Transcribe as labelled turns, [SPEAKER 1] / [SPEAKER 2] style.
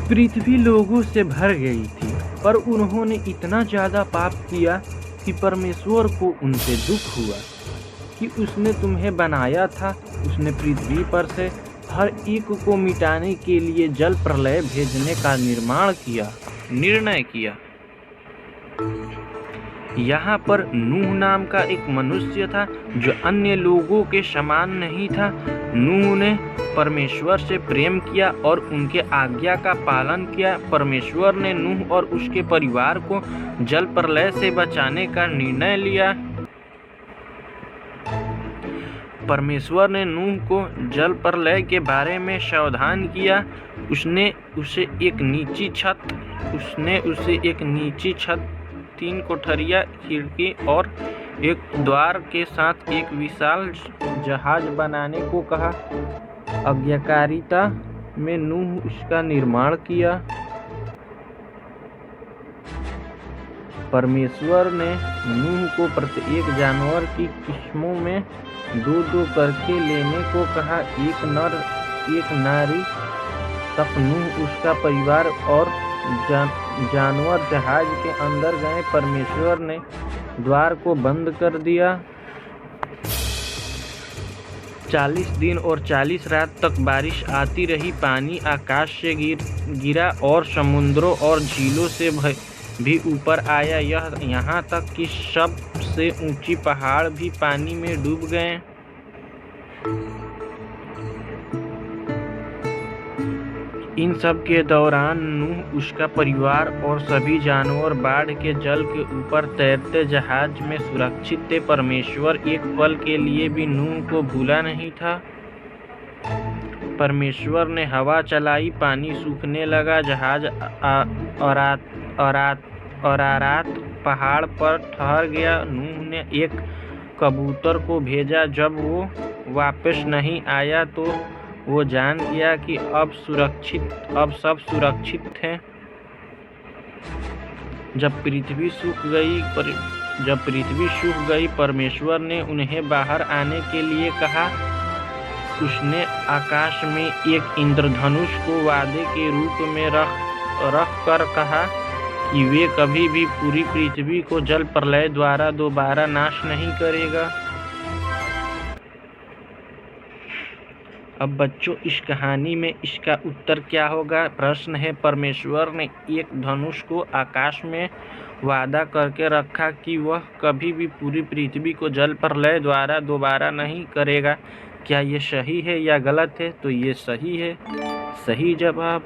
[SPEAKER 1] पृथ्वी लोगों से भर गई थी, पर उन्होंने इतना ज़्यादा पाप किया कि परमेश्वर को उनसे दुख हुआ कि उसने तुम्हें बनाया था। उसने पृथ्वी पर से हर एक को मिटाने के लिए जल प्रलय भेजने का निर्णय किया। यहाँ पर नूह नाम का एक मनुष्य था जो अन्य लोगों के समान नहीं था। नूह ने परमेश्वर से प्रेम किया और उनके आज्ञा का पालन किया। परमेश्वर ने नूह और उसके परिवार को जल प्रलय से बचाने का निर्णय लिया। परमेश्वर ने नूह को जल प्रलय के बारे में सावधान किया। उसने उसे एक नीची छत, 3 कोठरियाँ, खिड़की और एक द्वार के साथ एक विशाल जहाज बनाने को कहा। आज्ञाकारिता में नूह उसका निर्माण किया। परमेश्वर ने नूह को प्रत्येक जानवर की किस्मों में 2-2 करके लेने को कहा, एक नर एक नारी। तब नूह, उसका परिवार और जानवर जहाज के अंदर गए। परमेश्वर ने द्वार को बंद कर दिया। 40 दिन और 40 रात तक बारिश आती रही। पानी आकाश से गिरा और समुद्रों और झीलों से भी ऊपर आया, यहाँ तक कि सबसे ऊंची पहाड़ भी पानी में डूब गए। इन सब के दौरान नूह, उसका परिवार और सभी जानवर बाढ़ के जल के ऊपर तैरते जहाज में सुरक्षित थे। परमेश्वर एक पल के लिए भी नूह को भूला नहीं था। परमेश्वर ने हवा चलाई, पानी सूखने लगा, जहाज अरारात पहाड़ पर ठहर गया। नूह ने एक कबूतर को भेजा। जब वो वापस नहीं आया तो वो जान गया कि अब सब सुरक्षित थे। जब पृथ्वी सूख गई, परमेश्वर ने उन्हें बाहर आने के लिए कहा। उसने आकाश में एक इंद्रधनुष को वादे के रूप में रख कर कहा कि वे कभी भी पूरी पृथ्वी को जल प्रलय द्वारा दोबारा नाश नहीं करेगा। अब बच्चों, इस कहानी में इसका उत्तर क्या होगा? प्रश्न है, परमेश्वर ने एक धनुष को आकाश में वादा करके रखा कि वह कभी भी पूरी पृथ्वी को जल प्रलय द्वारा दोबारा नहीं करेगा। क्या ये सही है या गलत है? तो ये सही है। सही जवाब